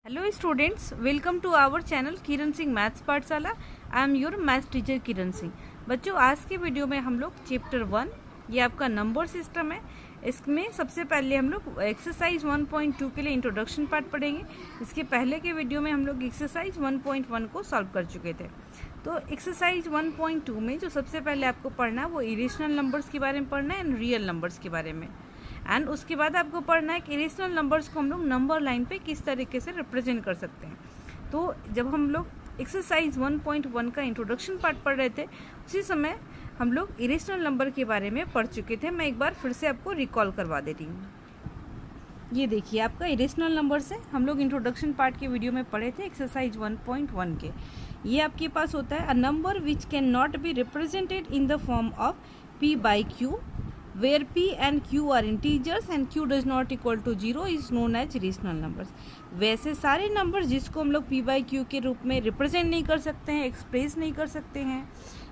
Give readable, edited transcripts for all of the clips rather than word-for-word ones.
Hello students, welcome to our channel Kiran Singh maths पाठशाला। I am your maths teacher Kiran Singh. बच्चों, आज के वीडियो में हम लोग चैप्टर 1, ये आपका नंबर सिस्टम है, इसमें सबसे पहले हम लोग एक्सरसाइज 1.2 के लिए इंट्रोडक्शन पार्ट पढ़ेंगे। इसके पहले के वीडियो में हम लोग एक्सरसाइज 1.1 को सॉल्व कर चुके थे। तो एक्सरसाइज 1.2 में जो सबसे पहले आपको पढ़ना है वो इरेशनल नंबर्स के बारे में पढ़ना है एंड रियल नंबर्स के बारे में। एंड उसके बाद आपको पढ़ना है कि इरेशनल नंबर्स को हम लोग नंबर लाइन पे किस तरीके से रिप्रेजेंट कर सकते हैं। तो जब हम लोग एक्सरसाइज 1.1 का इंट्रोडक्शन पार्ट पढ़ रहे थे, उसी समय हम लोग इरेशनल नंबर के बारे में पढ़ चुके थे। मैं एक बार फिर से आपको रिकॉल करवा दे रही हूँ। ये देखिए, आपका इरेशनल नंबर से हम लोग इंट्रोडक्शन पार्ट के वीडियो में पढ़े थे एक्सरसाइज 1.1 के। ये आपके पास होता है a number which can not be represented in the form of p by q where p and q are integers and q does not equal to 0 is known as rational numbers। वैसे सारे number जिसको हम लोग p by q के रूप में represent नहीं कर सकते हैं, एक्सप्रेस नहीं कर सकते हैं,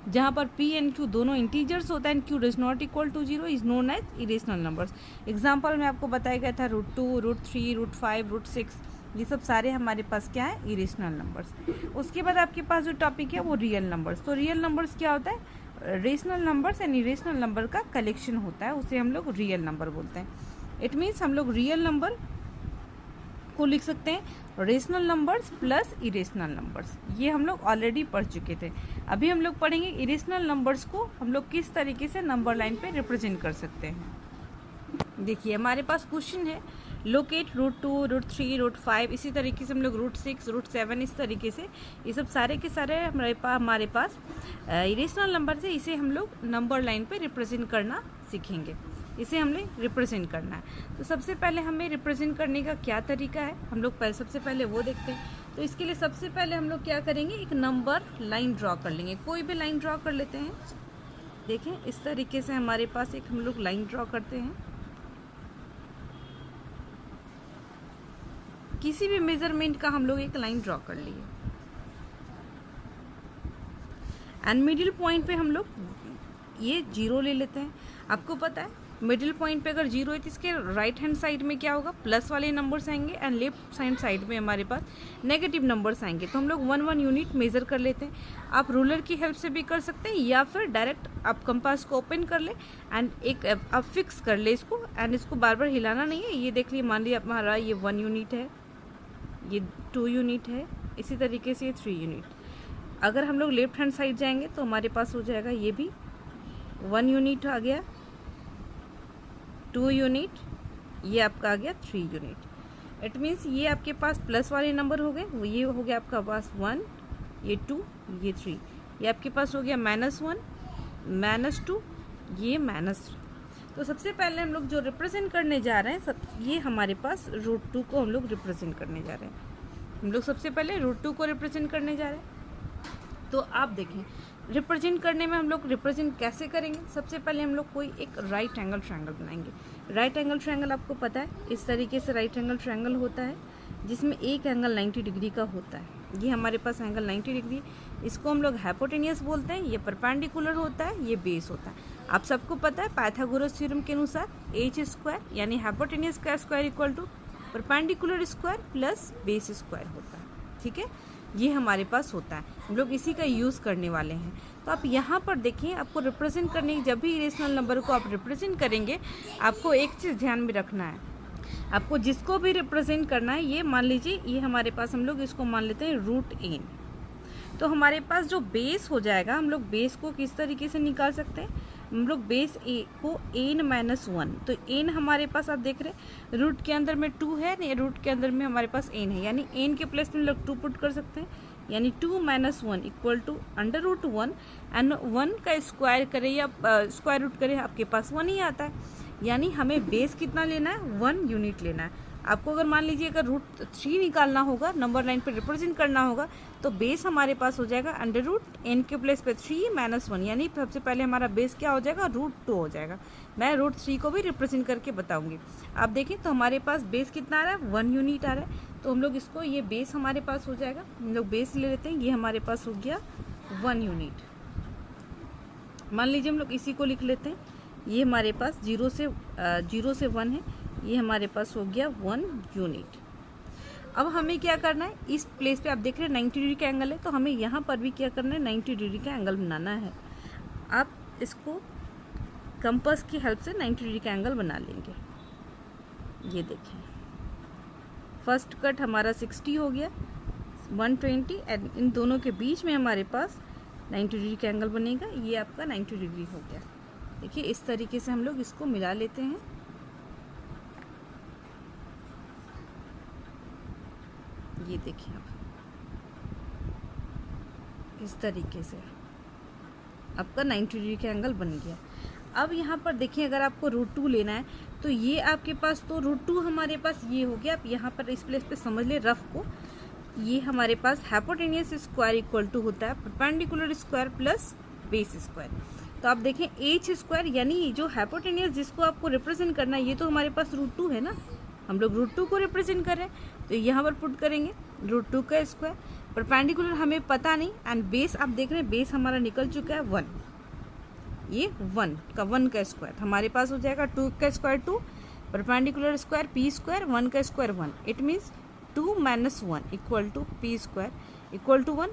जहाँ पर p and q दोनों इंटीजर्स होता है and q does not equal to 0 is known as irrational numbers। Example में आपको बताया गया था √2, √3, √5, √6, ये सब सारे हमारे पास क्या है, इरेशनल नंबर्स। उसके बाद आपके पास जो टॉपिक है वो रियल नंबर्स। तो रियल नंबर्स क्या होता है, rational numbers and irrational number का कलेक्शन होता है, उसे हम लोग रियल नंबर बोलते हैं। इट मीन्स हम लोग रियल नंबर को लिख सकते हैं rational numbers plus irrational numbers. ये हम लोग ऑलरेडी पढ़ चुके थे। अभी हम लोग पढ़ेंगे इरेशनल नंबर्स को हम लोग किस तरीके से नंबर लाइन पे रिप्रेजेंट कर सकते हैं। देखिए, हमारे पास क्वेश्चन है लोकेट √2, √3, √5, इसी तरीके से हम लोग √6, √7, इस तरीके से ये सब सारे के सारे हमारे पास इरेशनल नंबर से इसे हम लोग नंबर लाइन पे रिप्रेजेंट करना सीखेंगे। इसे हमने रिप्रेजेंट करना है। तो सबसे पहले हमें रिप्रेजेंट करने का क्या तरीका है, हम लोग सबसे पहले वो देखते हैं। तो इसके लिए सबसे पहले हम लोग क्या करेंगे, एक नंबर लाइन ड्रॉ कर लेंगे। कोई भी लाइन ड्रॉ कर लेते हैं। देखें, इस तरीके से हमारे पास एक हम लोग लाइन ड्रॉ करते हैं। किसी भी मेजरमेंट का हम लोग एक लाइन ड्रॉ कर लिए एंड मिडिल पॉइंट पे हम लोग ये 0 ले लेते हैं। आपको पता है मिडिल पॉइंट पे अगर 0 है तो इसके राइट हैंड साइड में क्या होगा, प्लस वाले नंबर्स आएंगे एंड लेफ्ट हैंड साइड में हमारे पास नेगेटिव नंबर्स आएंगे। तो हम लोग 1 यूनिट मेज़र कर लेते हैं। आप रूलर की हेल्प से भी कर सकते हैं या फिर डायरेक्ट आप कंपास को ओपन कर ले एंड एक आप फिक्स कर ले इसको एंड इसको बार बार हिलाना नहीं है। ये देख लीजिए, मान लीजिए हमारा ये 1 यूनिट है, ये 2 यूनिट है, इसी तरीके से ये 3 यूनिट। अगर हम लोग लेफ्ट हैंड साइड जाएंगे तो हमारे पास हो जाएगा ये भी 1 यूनिट आ गया, 2 यूनिट, ये आपका आ गया 3 यूनिट। इट मीन्स ये आपके पास प्लस वाले नंबर हो गए, ये हो गया आपका पास 1, ये 2, ये 3। ये आपके पास हो गया -1, -2, ये -3। तो सबसे पहले हम लोग जो रिप्रेजेंट करने जा रहे हैं ये हमारे पास √2 को हम लोग रिप्रेजेंट करने जा रहे हैं। हम लोग सबसे पहले √2 को रिप्रेजेंट करने जा रहे हैं। तो आप देखें, रिप्रेजेंट करने में हम लोग रिप्रेजेंट कैसे करेंगे। सबसे पहले हम लोग कोई एक राइट एंगल ट्रायंगल बनाएंगे। राइट एंगल ट्रायंगल आपको पता है, इस तरीके से राइट एंगल ट्रायंगल होता है जिसमें एक एंगल 90 डिग्री का होता है। ये हमारे पास एंगल 90 डिग्री, इसको हम लोग हाइपोटेनियस बोलते हैं। ये परपेंडिकुलर होता है, ये बेस होता है। आप सबको पता है पाइथागोरस थ्योरम के अनुसार h² यानी हाइपोटेनियस का square equal to perpendicular square plus base square होता है। ठीक है, ये हमारे पास होता है, हम लोग इसी का यूज़ करने वाले हैं। तो आप यहाँ पर देखिए, आपको रिप्रेजेंट करने, जब भी इरेशनल नंबर को आप रिप्रेजेंट करेंगे आपको एक चीज़ ध्यान में रखना है। आपको जिसको भी रिप्रेजेंट करना है, ये मान लीजिए ये हमारे पास हम लोग इसको मान लेते हैं √n। तो हमारे पास जो बेस हो जाएगा, हम लोग बेस को किस तरीके से निकाल सकते हैं, हम लोग बेस को n-1। तो n हमारे पास आप देख रहे हैं रूट के अंदर में 2 है, नहीं रूट के अंदर में हमारे पास n है, यानी n के प्लेस में लोग 2 पुट कर सकते हैं, यानी 2 - 1 इक्वल टू √1 एंड 1 का स्क्वायर करें या स्क्वायर रूट करें, आपके पास 1 ही आता है। यानी हमें बेस कितना लेना है, 1 यूनिट लेना है। आपको अगर मान लीजिए अगर √3 निकालना होगा, नंबर लाइन पे रिप्रेजेंट करना होगा, तो बेस हमारे पास हो जाएगा √n के प्लेस पे 3 - 1, यानी सबसे पहले हमारा बेस क्या हो जाएगा, √2 हो जाएगा। मैं √3 को भी रिप्रेजेंट करके बताऊंगी। आप देखें तो हमारे पास बेस कितना आ रहा है, 1 यूनिट आ रहा है। तो हम लोग इसको, ये बेस हमारे पास हो जाएगा, हम लोग बेस ले लेते हैं, ये हमारे पास हो गया 1 यूनिट। मान लीजिए हम लोग इसी को लिख लेते हैं, ये हमारे पास 0 से 1 है, ये हमारे पास हो गया 1 यूनिट। अब हमें क्या करना है, इस प्लेस पे आप देख रहे हैं 90 डिग्री का एंगल है, तो हमें यहाँ पर भी क्या करना है, 90 डिग्री का एंगल बनाना है। आप इसको कंपास की हेल्प से 90 डिग्री का एंगल बना लेंगे। ये देखें, फर्स्ट कट हमारा 60 हो गया, 120 एंड इन दोनों के बीच में हमारे पास 90 डिग्री का एंगल बनेगा। ये आपका 90 डिग्री हो गया। देखिए इस तरीके से हम लोग इसको मिला लेते हैं। ये देखिए आप, इस तरीके से आपका 90 डिग्री का एंगल बन गया। अब यहाँ पर देखिए, अगर आपको √2 लेना है तो ये आपके पास तो √2 हमारे पास ये हो गया। आप यहाँ पर इस प्लेस पे समझ ले रफ को, ये हमारे पास हाइपोटेनियस स्क्वायर इक्वल टू होता है perpendicular square plus base square. तो आप देखें एच स्क्वायर, यानी जो हाइपोटेनियस जिसको आपको रिप्रेजेंट करना है, ये तो हमारे पास √2 है ना, हम लोग √2 को रिप्रेजेंट कर रहे हैं, तो यहाँ पर पुट करेंगे √2 का स्क्वायर। परपेंडिकुलर हमें पता नहीं, एंड बेस आप देख रहे हैं बेस हमारा निकल चुका है 1, ये 1 का स्क्वायर हमारे पास हो जाएगा 2 का square 2, perpendicular square p square, 1 का square 1, it means 2 - 1 equal to p square equal to 1।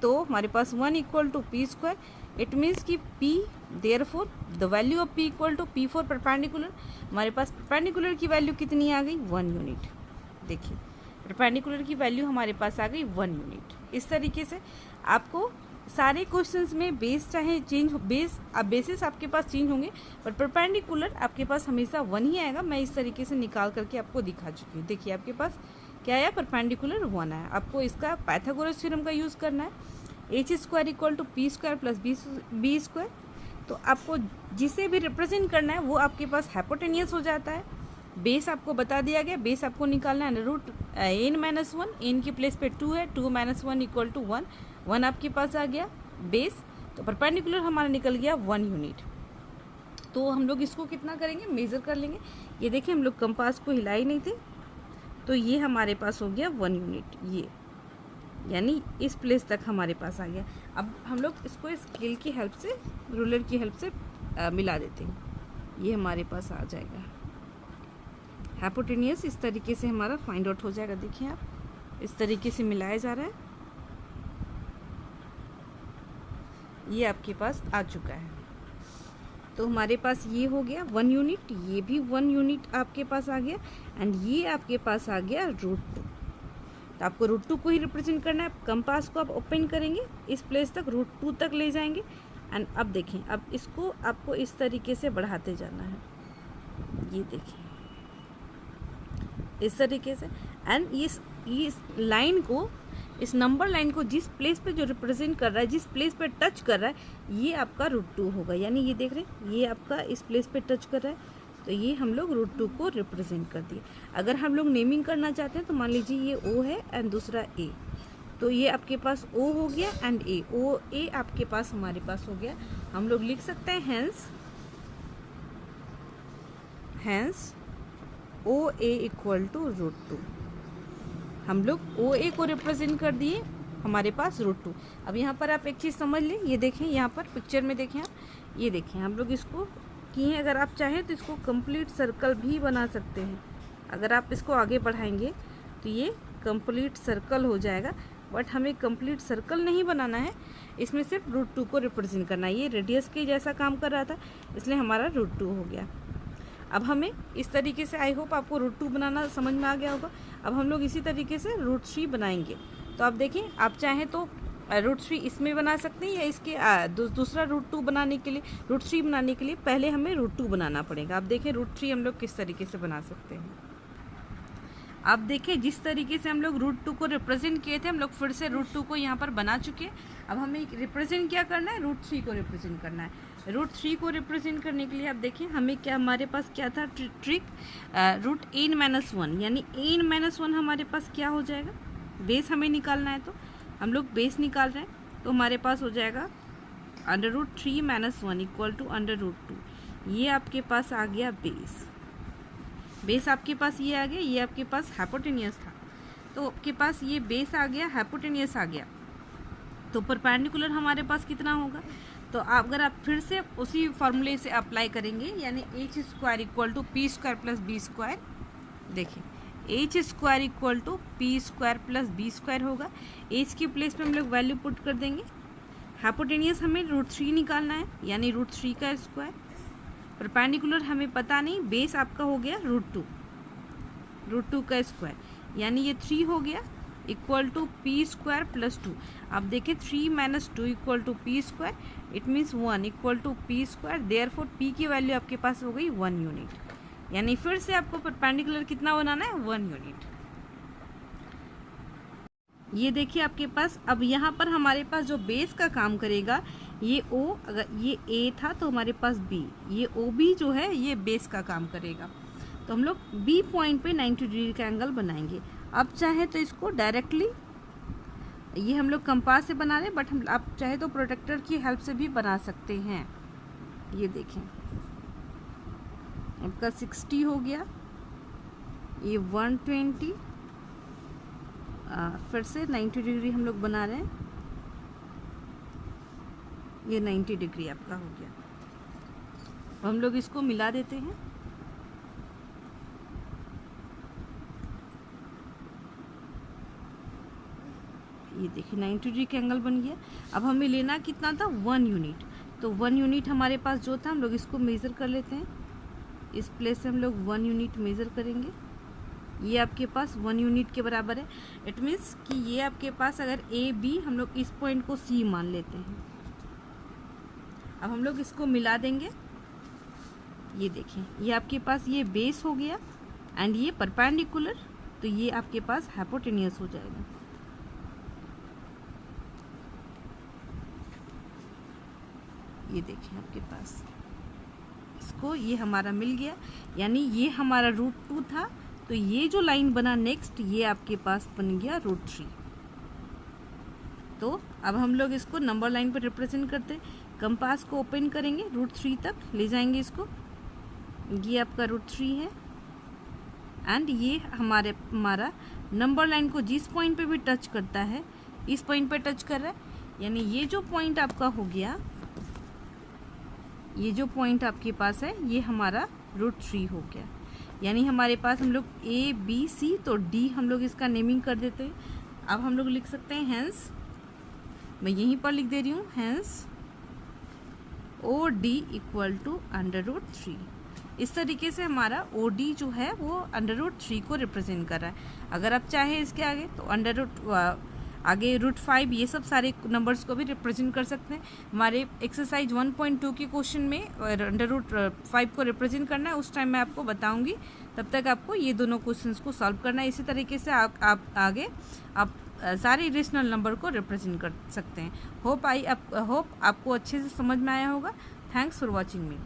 तो हमारे पास 1 equal to p square, it means कि p therefore the value of p equal to p for perpendicular. हमारे पास perpendicular की value कितनी आ गई, 1 यूनिट। देखिए परपेंडिकुलर की वैल्यू हमारे पास आ गई 1 यूनिट। इस तरीके से आपको सारे क्वेश्चंस में बेस चाहे चेंज हो, बेसिस आपके पास चेंज होंगे, पर परपेंडिकुलर आपके पास हमेशा 1 ही आएगा। मैं इस तरीके से निकाल करके आपको दिखा चुकी हूँ। देखिए आपके पास क्या आया, परपेंडिकुलर 1 आया। आपको इसका पाइथागोरस थ्योरम का यूज़ करना है, H square equal to p square plus B square. तो आपको जिसे भी रिप्रेजेंट करना है वो आपके पास हाइपोटेनियस हो जाता है। बेस आपको बता दिया गया, बेस आपको निकालना है √n-1, n की प्लेस पे 2 है, 2 - 1 इक्वल टू 1, 1 आपके पास आ गया बेस। तो परपेंडिकुलर हमारा निकल गया 1 यूनिट। तो हम लोग इसको कितना करेंगे, मेज़र कर लेंगे। ये देखिए हम लोग कंपास को हिला ही नहीं थे, तो ये हमारे पास हो गया 1 यूनिट, ये यानी इस प्लेस तक हमारे पास आ गया। अब हम लोग इसको स्केल की हेल्प से, रूलर की हेल्प से मिला देते हैं, ये हमारे पास आ जाएगा हाइपोटेनियस। इस तरीके से हमारा फाइंड आउट हो जाएगा। देखिए आप इस तरीके से मिलाया जा रहा है, ये आपके पास आ चुका है। तो हमारे पास ये हो गया 1 यूनिट, ये भी 1 यूनिट आपके पास आ गया, एंड ये आपके पास आ गया √2। तो आपको √2 को ही रिप्रेजेंट करना है। कंपास को आप ओपन करेंगे, इस प्लेस तक √2 तक ले जाएंगे, एंड अब देखें, अब इसको आपको इस तरीके से बढ़ाते जाना है। ये देखिए इस तरीके से, एंड इस लाइन को, इस नंबर लाइन को जिस प्लेस पे जो रिप्रेजेंट कर रहा है, जिस प्लेस पे टच कर रहा है, ये आपका √2 होगा। यानी ये देख रहे हैं, ये आपका इस प्लेस पे टच कर रहा है, तो ये हम लोग √2 को रिप्रेजेंट कर दिए। अगर हम लोग नेमिंग करना चाहते हैं तो मान लीजिए ये O है एंड दूसरा A, तो ये आपके पास O हो गया एंड A, OA आपके पास हमारे पास हो गया। हम लोग लिख सकते हैं हैंस OA इक्वल टू √2। हम लोग OA को रिप्रेजेंट कर दिए, हमारे पास √2। अब यहाँ पर आप एक चीज़ समझ लें, ये देखें यहाँ पर पिक्चर में देखें आप, ये देखें हम लोग इसको किए हैं। अगर आप चाहें तो इसको कंप्लीट सर्कल भी बना सकते हैं। अगर आप इसको आगे बढ़ाएंगे तो ये कंप्लीट सर्कल हो जाएगा, बट हमें कंप्लीट सर्कल नहीं बनाना है, इसमें सिर्फ √2 को रिप्रेजेंट करना है। ये रेडियस के जैसा काम कर रहा था, इसलिए हमारा √2 हो गया। अब हमें इस तरीके से, आई होप आपको √2 बनाना समझ में आ गया होगा। अब हम लोग इसी तरीके से √3 बनाएंगे। तो आप देखें, आप चाहें तो √3 इसमें बना सकते हैं, या इसके दूसरा √2 बनाने के लिए, √3 बनाने के लिए पहले हमें √2 बनाना पड़ेगा। आप देखें √3 हम लोग किस तरीके से बना सकते हैं। आप देखें जिस तरीके से हम लोग √2 को रिप्रेजेंट किए थे, हम लोग फिर से √2 को यहाँ पर बना चुके हैं। अब हमें रिप्रेजेंट क्या करना है, √3 को रिप्रेजेंट करना है। √3 को रिप्रेजेंट करने के लिए आप देखें हमें क्या, हमारे पास क्या था ट्रिक, √n-1, यानी n-1 हमारे पास क्या हो जाएगा, बेस हमें निकालना है, तो हम लोग बेस निकाल रहे हैं। तो हमारे पास हो जाएगा √3-1 इक्वल टू √2। ये आपके पास आ गया बेस आपके पास ये आ गया, ये आपके पास हाइपोटेनियस था, तो आपके पास ये बेस आ गया, हाइपोटेनियस आ गया। तो परपेंडिकुलर हमारे पास कितना होगा, तो अगर आप फिर से उसी फॉर्मूले से अप्लाई करेंगे, यानी H square equal to p square plus B square. देखिए H square equal to P square plus B square होगा। एच की प्लेस में हम लोग वैल्यू पुट कर देंगे। हाइपोटेनियस हमें √3 निकालना है, यानी √3 का स्क्वायर। परपेंडिकुलर हमें पता नहीं, बेस आपका हो गया √2 का स्क्वायर, यानी ये 3 हो गया equal to P square plus 2। अब देखें 3 minus 2 equal to P square, it means 1 equal to P square. Therefore P की वैल्यू आपके पास हो गई 1 यूनिट, यानी फिर से आपको परपेंडिकुलर कितना बनाना है, 1 यूनिट। ये देखिए आपके पास, अब यहाँ पर हमारे पास जो बेस का काम करेगा ये ओ, अगर ये ए था तो हमारे पास बी, ये ओ बी जो है ये बेस का काम करेगा। तो हम लोग बी पॉइंट पे 90 डिग्री का एंगल बनाएंगे। अब चाहे तो इसको डायरेक्टली, ये हम लोग कंपास से बना रहे हैं, बट हम आप चाहे तो प्रोटेक्टर की हेल्प से भी बना सकते हैं। ये देखें आपका 60 हो गया, ये 120, फिर से 90 डिग्री हम लोग बना रहे हैं, ये 90 डिग्री आपका हो गया। अब हम लोग इसको मिला देते हैं। ये देखिए 90 डिग्री का एंगल बन गया। अब हमें लेना कितना था, 1 यूनिट। तो 1 यूनिट हमारे पास जो था हम लोग इसको मेज़र कर लेते हैं। इस प्लेस से हम लोग 1 यूनिट मेज़र करेंगे। ये आपके पास 1 यूनिट के बराबर है। इट मीन्स कि ये आपके पास अगर ए बी, हम लोग इस पॉइंट को सी मान लेते हैं। अब हम लोग इसको मिला देंगे। ये देखें ये आपके पास ये बेस हो गया एंड ये परपेंडिकुलर, तो ये आपके पास हाइपोटेनियस हो जाएगा। ये देखें आपके पास इसको, ये हमारा मिल गया, यानी ये हमारा √2 था। तो ये जो लाइन बना नेक्स्ट, ये आपके पास बन गया √3। तो अब हम लोग इसको नंबर लाइन पर रिप्रेजेंट करते, कंपास को ओपन करेंगे, √3 तक ले जाएंगे इसको। ये आपका √3 है एंड ये हमारा नंबर लाइन को जिस पॉइंट पे भी टच करता है, इस पॉइंट पे टच कर रहा है, यानी ये जो पॉइंट आपका हो गया, ये जो पॉइंट आपके पास है ये हमारा √3 हो गया। यानी हमारे पास हम लोग ए बी सी, तो डी हम लोग इसका नेमिंग कर देते हैं। अब हम लोग लिख सकते हैं हैंस, मैं यहीं पर लिख दे रही हूँ, hence O D equal to √3। इस तरीके से हमारा ओ डी जो है वो √3 को रिप्रेजेंट कर रहा है। अगर आप चाहे इसके आगे तो आगे √5, ये सब सारे नंबर्स को भी रिप्रेजेंट कर सकते हैं। हमारे एक्सरसाइज 1.2 के क्वेश्चन में √5 को रिप्रेजेंट करना है, उस टाइम मैं आपको बताऊंगी। तब तक आपको ये दोनों क्वेश्चंस को सॉल्व करना है। इसी तरीके से आप आगे आप सारे इरेशनल नंबर को रिप्रेजेंट कर सकते हैं। होप आपको अच्छे से समझ में आया होगा। Thanks for watching me.